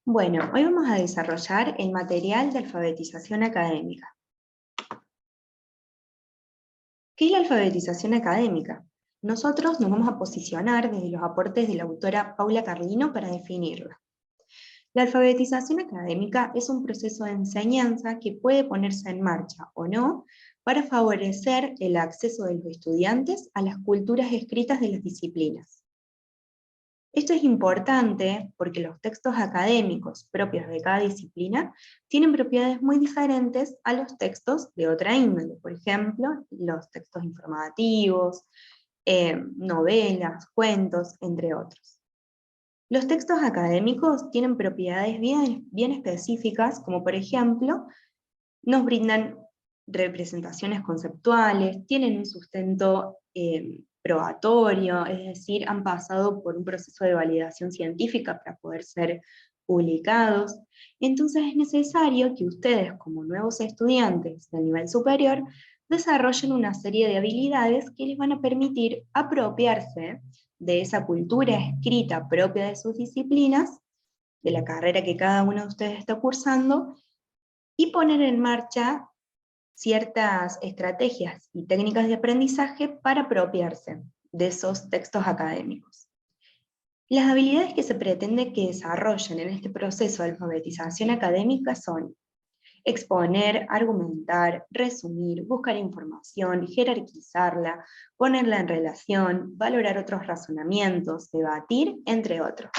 Bueno, hoy vamos a desarrollar el material de alfabetización académica. ¿Qué es la alfabetización académica? Nosotros nos vamos a posicionar desde los aportes de la autora Paula Carlino para definirla. La alfabetización académica es un proceso de enseñanza que puede ponerse en marcha o no para favorecer el acceso de los estudiantes a las culturas escritas de las disciplinas. Esto es importante porque los textos académicos propios de cada disciplina tienen propiedades muy diferentes a los textos de otra índole, por ejemplo, los textos informativos, novelas, cuentos, entre otros. Los textos académicos tienen propiedades bien específicas, como por ejemplo, nos brindan representaciones conceptuales, tienen un sustento probatorio, es decir, han pasado por un proceso de validación científica para poder ser publicados. Entonces es necesario que ustedes, como nuevos estudiantes del nivel superior, desarrollen una serie de habilidades que les van a permitir apropiarse de esa cultura escrita propia de sus disciplinas, de la carrera que cada uno de ustedes está cursando, y poner en marcha ciertas estrategias y técnicas de aprendizaje para apropiarse de esos textos académicos. Las habilidades que se pretende que desarrollen en este proceso de alfabetización académica son exponer, argumentar, resumir, buscar información, jerarquizarla, ponerla en relación, valorar otros razonamientos, debatir, entre otros.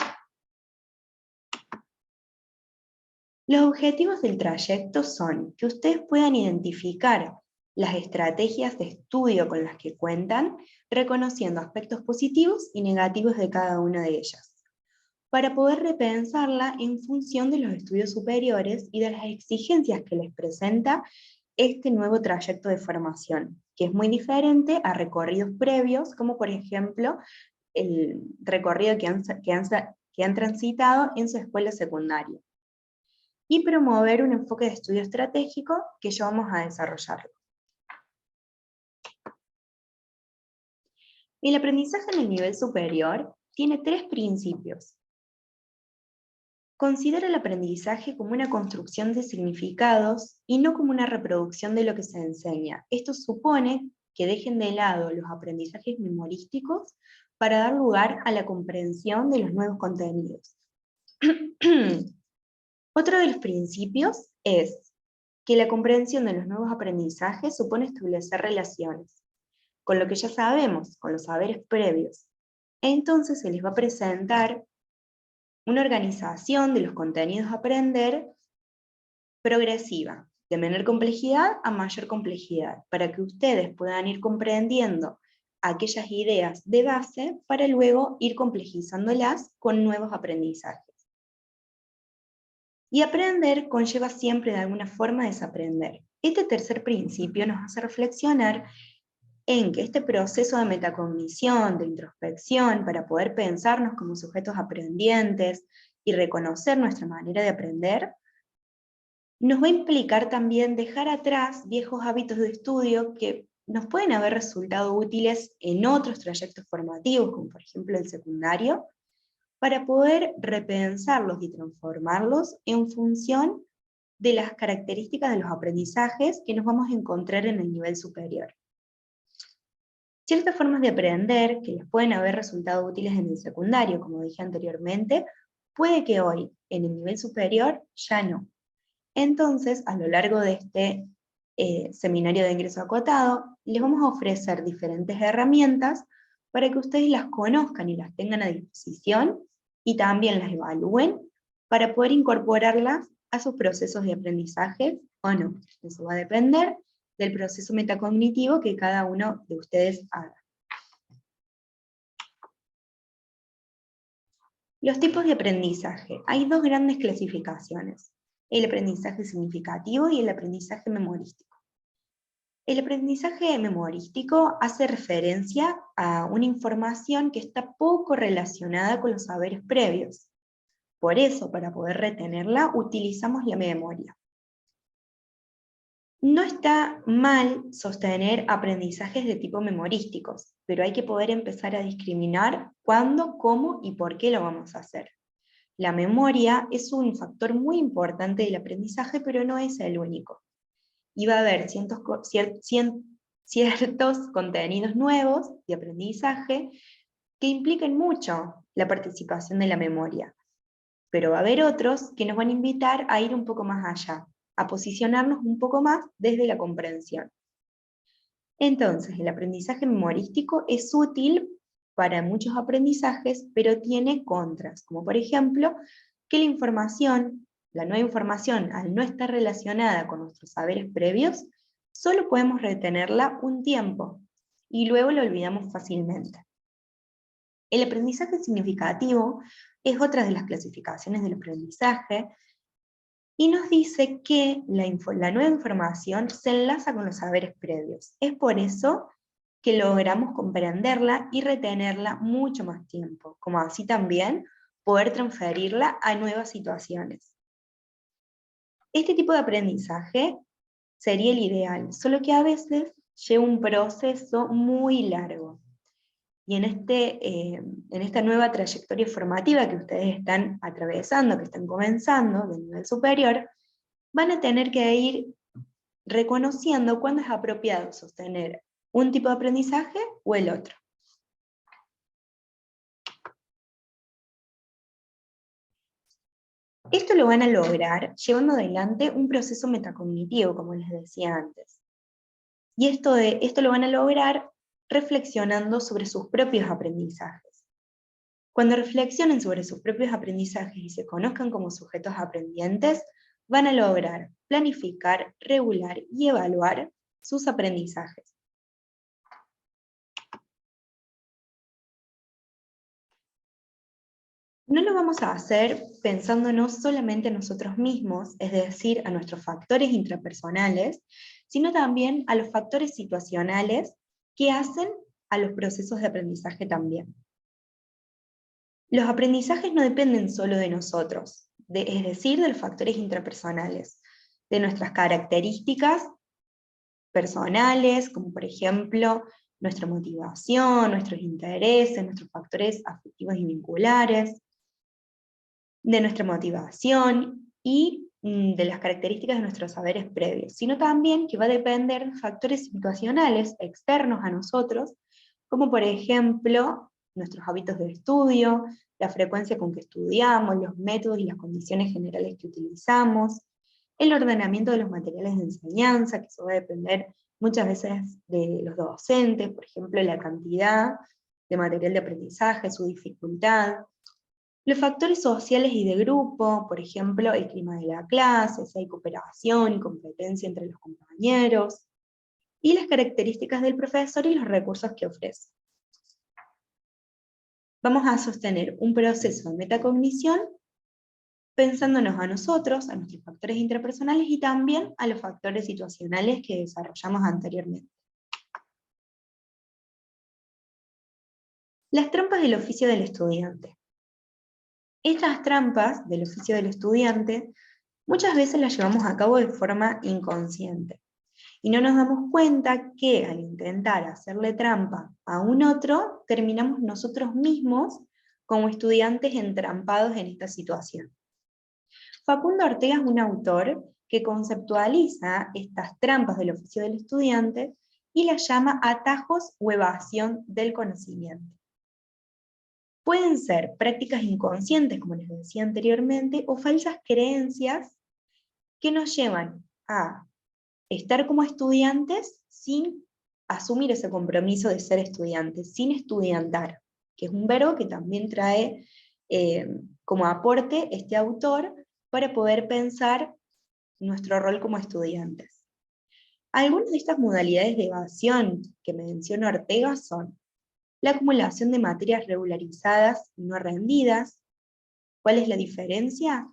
Los objetivos del trayecto son que ustedes puedan identificar las estrategias de estudio con las que cuentan, reconociendo aspectos positivos y negativos de cada una de ellas, para poder repensarla en función de los estudios superiores y de las exigencias que les presenta este nuevo trayecto de formación, que es muy diferente a recorridos previos, como por ejemplo el recorrido que han transitado en su escuela secundaria, y promover un enfoque de estudio estratégico que ya vamos a desarrollarlo. El aprendizaje en el nivel superior tiene 3 principios. Considera el aprendizaje como una construcción de significados y no como una reproducción de lo que se enseña. Esto supone que dejen de lado los aprendizajes memorísticos para dar lugar a la comprensión de los nuevos contenidos. Otro de los principios es que la comprensión de los nuevos aprendizajes supone establecer relaciones con lo que ya sabemos, con los saberes previos. Entonces se les va a presentar una organización de los contenidos a aprender progresiva, de menor complejidad a mayor complejidad, para que ustedes puedan ir comprendiendo aquellas ideas de base para luego ir complejizándolas con nuevos aprendizajes. Y aprender conlleva siempre de alguna forma desaprender. Este tercer principio nos hace reflexionar en que este proceso de metacognición, de introspección, para poder pensarnos como sujetos aprendientes y reconocer nuestra manera de aprender, nos va a implicar también dejar atrás viejos hábitos de estudio que nos pueden haber resultado útiles en otros trayectos formativos, como por ejemplo el secundario, para poder repensarlos y transformarlos en función de las características de los aprendizajes que nos vamos a encontrar en el nivel superior. Ciertas formas de aprender que les pueden haber resultado útiles en el secundario, como dije anteriormente, puede que hoy, en el nivel superior, ya no. Entonces, a lo largo de este seminario de ingreso acotado, les vamos a ofrecer diferentes herramientas para que ustedes las conozcan y las tengan a disposición, y también las evalúen para poder incorporarlas a sus procesos de aprendizaje o no. Eso va a depender del proceso metacognitivo que cada uno de ustedes haga. Los tipos de aprendizaje. Hay 2 grandes clasificaciones: el aprendizaje significativo y el aprendizaje memorístico. El aprendizaje memorístico hace referencia a una información que está poco relacionada con los saberes previos. Por eso, para poder retenerla, utilizamos la memoria. No está mal sostener aprendizajes de tipo memorísticos, pero hay que poder empezar a discriminar cuándo, cómo y por qué lo vamos a hacer. La memoria es un factor muy importante del aprendizaje, pero no es el único. Y va a haber ciertos contenidos nuevos de aprendizaje que impliquen mucho la participación de la memoria. Pero va a haber otros que nos van a invitar a ir un poco más allá, a posicionarnos un poco más desde la comprensión. Entonces, el aprendizaje memorístico es útil para muchos aprendizajes, pero tiene contras, como por ejemplo, que la nueva información, al no estar relacionada con nuestros saberes previos, solo podemos retenerla un tiempo, y luego la olvidamos fácilmente. El aprendizaje significativo es otra de las clasificaciones del aprendizaje, y nos dice que la nueva información se enlaza con los saberes previos. Es por eso que logramos comprenderla y retenerla mucho más tiempo, como así también poder transferirla a nuevas situaciones. Este tipo de aprendizaje sería el ideal, solo que a veces lleva un proceso muy largo. Y en esta nueva trayectoria formativa que ustedes están atravesando, que están comenzando de nivel superior, van a tener que ir reconociendo cuándo es apropiado sostener un tipo de aprendizaje o el otro. Esto lo van a lograr llevando adelante un proceso metacognitivo, como les decía antes. Y esto lo van a lograr reflexionando sobre sus propios aprendizajes. Cuando reflexionen sobre sus propios aprendizajes y se conozcan como sujetos aprendientes, van a lograr planificar, regular y evaluar sus aprendizajes. No lo vamos a hacer pensándonos solamente en nosotros mismos, es decir, a nuestros factores intrapersonales, sino también a los factores situacionales que hacen a los procesos de aprendizaje también. Los aprendizajes no dependen solo de nosotros, es decir, de los factores intrapersonales, de nuestras características personales, como por ejemplo nuestra motivación, nuestros intereses, nuestros factores afectivos y vinculares, de nuestra motivación y de las características de nuestros saberes previos, sino también que va a depender de factores situacionales externos a nosotros, como por ejemplo nuestros hábitos de estudio, la frecuencia con que estudiamos, los métodos y las condiciones generales que utilizamos, el ordenamiento de los materiales de enseñanza, que eso va a depender muchas veces de los docentes, por ejemplo, la cantidad de material de aprendizaje, su dificultad, los factores sociales y de grupo, por ejemplo, el clima de la clase, si hay cooperación y competencia entre los compañeros, y las características del profesor y los recursos que ofrece. Vamos a sostener un proceso de metacognición pensándonos a nosotros, a nuestros factores interpersonales y también a los factores situacionales que desarrollamos anteriormente. Las trampas del oficio del estudiante. Estas trampas del oficio del estudiante muchas veces las llevamos a cabo de forma inconsciente. Y no nos damos cuenta que al intentar hacerle trampa a un otro, terminamos nosotros mismos como estudiantes entrampados en esta situación. Facundo Ortega es un autor que conceptualiza estas trampas del oficio del estudiante y las llama atajos o evasión del conocimiento. Pueden ser prácticas inconscientes, como les decía anteriormente, o falsas creencias que nos llevan a estar como estudiantes sin asumir ese compromiso de ser estudiantes, sin estudiantar, que es un verbo que también trae como aporte este autor para poder pensar nuestro rol como estudiantes. Algunas de estas modalidades de evasión que menciona Ortega son la acumulación de materias regularizadas y no rendidas. ¿Cuál es la diferencia?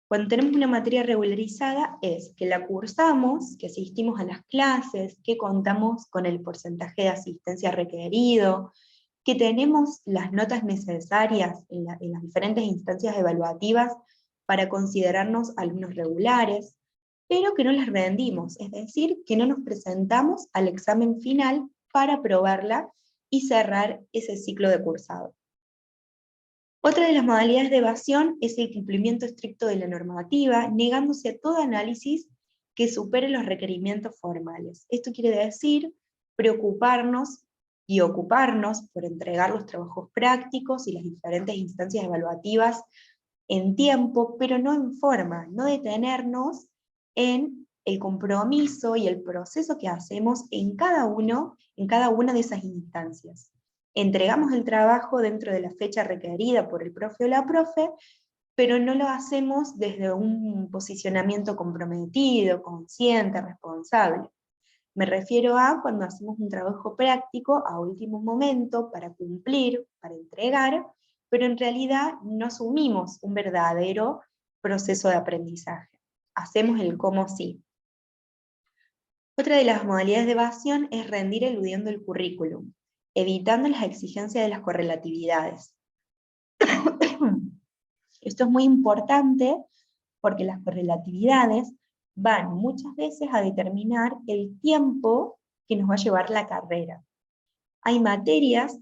Cuando tenemos una materia regularizada es que la cursamos, que asistimos a las clases, que contamos con el porcentaje de asistencia requerido, que tenemos las notas necesarias en las diferentes instancias evaluativas para considerarnos alumnos regulares, pero que no las rendimos, es decir, que no nos presentamos al examen final para aprobarla y cerrar ese ciclo de cursado. Otra de las modalidades de evasión es el cumplimiento estricto de la normativa, negándose a todo análisis que supere los requerimientos formales. Esto quiere decir preocuparnos y ocuparnos por entregar los trabajos prácticos y las diferentes instancias evaluativas en tiempo, pero no en forma, no detenernos en el compromiso y el proceso que hacemos en cada una de esas instancias. Entregamos el trabajo dentro de la fecha requerida por el profe o la profe, pero no lo hacemos desde un posicionamiento comprometido, consciente, responsable. Me refiero a cuando hacemos un trabajo práctico a último momento para cumplir, para entregar, pero en realidad no asumimos un verdadero proceso de aprendizaje. Hacemos el cómo sí. Otra de las modalidades de evasión es rendir eludiendo el currículum, evitando las exigencias de las correlatividades. Esto es muy importante porque las correlatividades van muchas veces a determinar el tiempo que nos va a llevar la carrera. Hay materias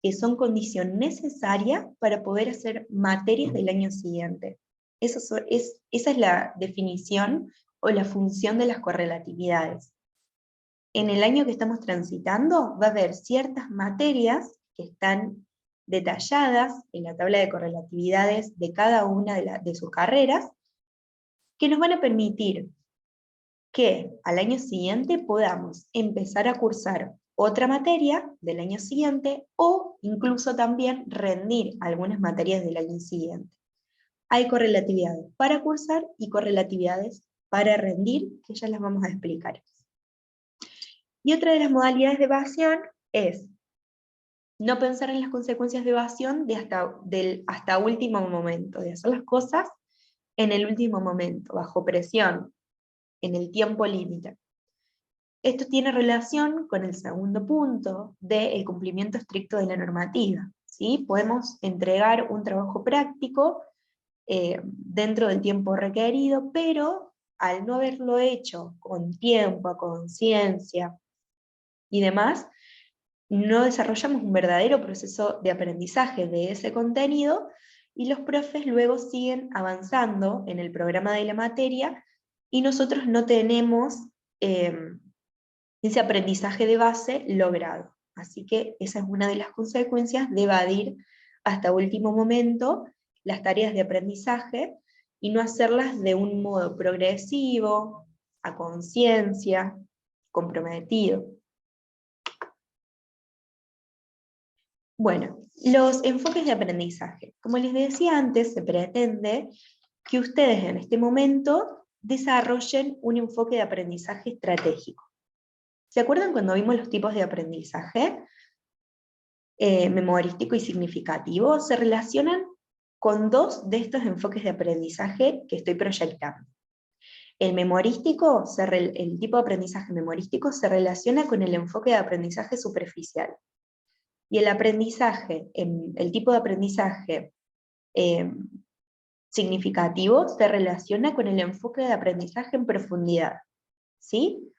que son condición necesaria para poder hacer materias del año siguiente. Esa es la definición o la función de las correlatividades. En el año que estamos transitando va a haber ciertas materias que están detalladas en la tabla de correlatividades de cada una de sus carreras, que nos van a permitir que al año siguiente podamos empezar a cursar otra materia del año siguiente o incluso también rendir algunas materias del año siguiente. Hay correlatividades para cursar y correlatividades para rendir, que ya las vamos a explicar. Y otra de las modalidades de evasión es no pensar en las consecuencias de evasión del hasta último momento, de hacer las cosas en el último momento, bajo presión, en el tiempo límite. Esto tiene relación con el segundo punto del cumplimiento estricto de la normativa. ¿Sí? Podemos entregar un trabajo práctico dentro del tiempo requerido, pero al no haberlo hecho con tiempo, a conciencia y demás, no desarrollamos un verdadero proceso de aprendizaje de ese contenido y los profes luego siguen avanzando en el programa de la materia y nosotros no tenemos ese aprendizaje de base logrado. Así que esa es una de las consecuencias de evadir hasta último momento las tareas de aprendizaje y no hacerlas de un modo progresivo, a conciencia, comprometido. Bueno, los enfoques de aprendizaje. Como les decía antes, se pretende que ustedes en este momento desarrollen un enfoque de aprendizaje estratégico. ¿Se acuerdan cuando vimos los tipos de aprendizaje? Memorístico y significativo, se relacionan con dos de estos enfoques de aprendizaje que estoy proyectando. El memorístico, el tipo de aprendizaje memorístico se relaciona con el enfoque de aprendizaje superficial. Y el tipo de aprendizaje significativo se relaciona con el enfoque de aprendizaje en profundidad. ¿Sí?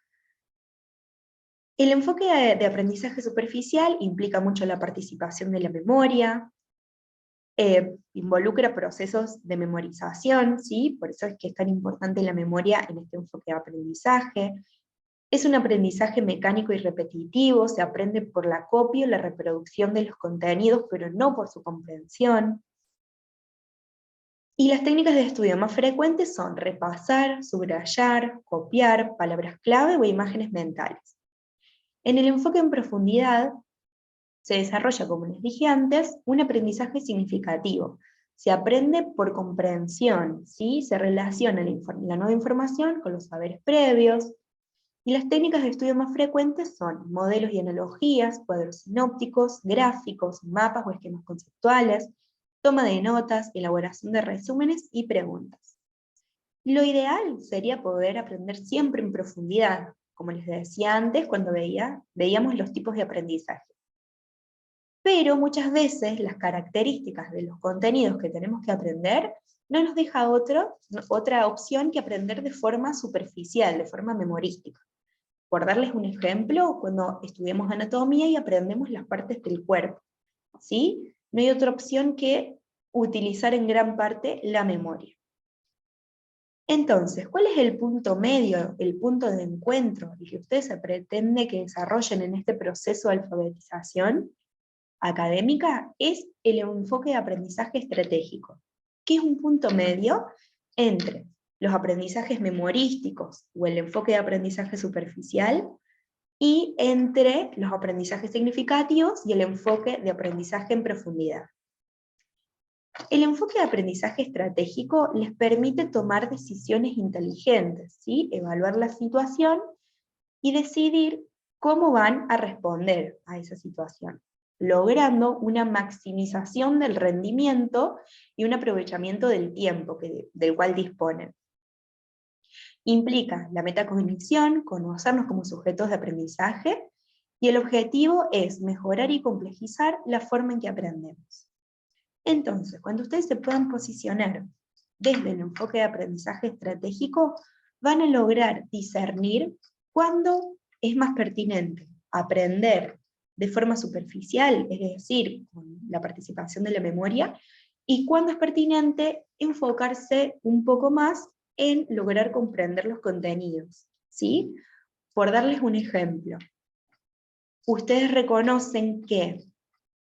El enfoque de aprendizaje superficial implica mucho la participación de la memoria, involucra procesos de memorización, ¿sí? Por eso es que es tan importante la memoria en este enfoque de aprendizaje. Es un aprendizaje mecánico y repetitivo, se aprende por la copia y la reproducción de los contenidos, pero no por su comprensión. Y las técnicas de estudio más frecuentes son repasar, subrayar, copiar, palabras clave o imágenes mentales. En el enfoque en profundidad, se desarrolla, como les dije antes, un aprendizaje significativo. Se aprende por comprensión, ¿sí? Se relaciona la nueva información con los saberes previos, y las técnicas de estudio más frecuentes son modelos y analogías, cuadros sinópticos, gráficos, mapas o esquemas conceptuales, toma de notas, elaboración de resúmenes y preguntas. Lo ideal sería poder aprender siempre en profundidad, como les decía antes cuando veíamos los tipos de aprendizaje. Pero muchas veces las características de los contenidos que tenemos que aprender no nos deja otra opción que aprender de forma superficial, de forma memorística. Por darles un ejemplo, cuando estudiamos anatomía y aprendemos las partes del cuerpo, ¿sí? No hay otra opción que utilizar en gran parte la memoria. Entonces, ¿cuál es el punto medio, el punto de encuentro, el que ustedes se pretende que desarrollen en este proceso de alfabetización académica? Es el enfoque de aprendizaje estratégico, que es un punto medio entre los aprendizajes memorísticos o el enfoque de aprendizaje superficial y entre los aprendizajes significativos y el enfoque de aprendizaje en profundidad. El enfoque de aprendizaje estratégico les permite tomar decisiones inteligentes, ¿sí? Evaluar la situación y decidir cómo van a responder a esa situación, logrando una maximización del rendimiento y un aprovechamiento del tiempo del cual disponen. Implica la metacognición, conocernos como sujetos de aprendizaje, y el objetivo es mejorar y complejizar la forma en que aprendemos. Entonces, cuando ustedes se puedan posicionar desde el enfoque de aprendizaje estratégico, van a lograr discernir cuándo es más pertinente aprender de forma superficial, es decir, con la participación de la memoria, y cuándo es pertinente enfocarse un poco más en lograr comprender los contenidos, ¿sí? Por darles un ejemplo, ustedes reconocen que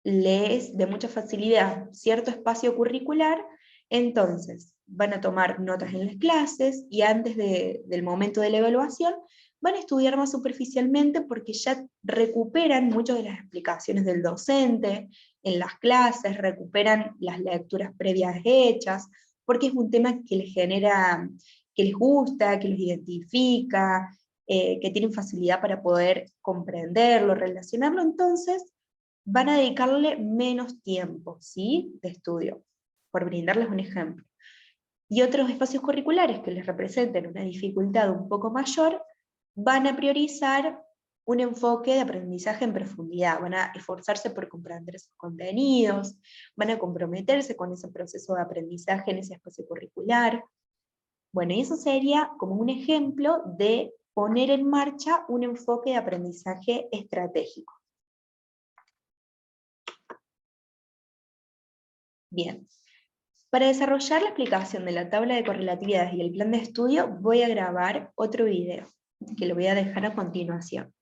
les de mucha facilidad cierto espacio curricular, entonces van a tomar notas en las clases y antes del momento de la evaluación van a estudiar más superficialmente porque ya recuperan muchas de las explicaciones del docente en las clases, recuperan las lecturas previas hechas, porque es un tema que les genera, que les gusta, que los identifica, que tienen facilidad para poder comprenderlo, relacionarlo, entonces van a dedicarle menos tiempo, ¿sí? De estudio, por brindarles un ejemplo. Y otros espacios curriculares que les representen una dificultad un poco mayor, van a priorizar un enfoque de aprendizaje en profundidad, van a esforzarse por comprender esos contenidos, van a comprometerse con ese proceso de aprendizaje en ese espacio curricular. Bueno, y eso sería como un ejemplo de poner en marcha un enfoque de aprendizaje estratégico. Bien, para desarrollar la aplicación de la tabla de correlatividades y el plan de estudio, voy a grabar otro video, que lo voy a dejar a continuación.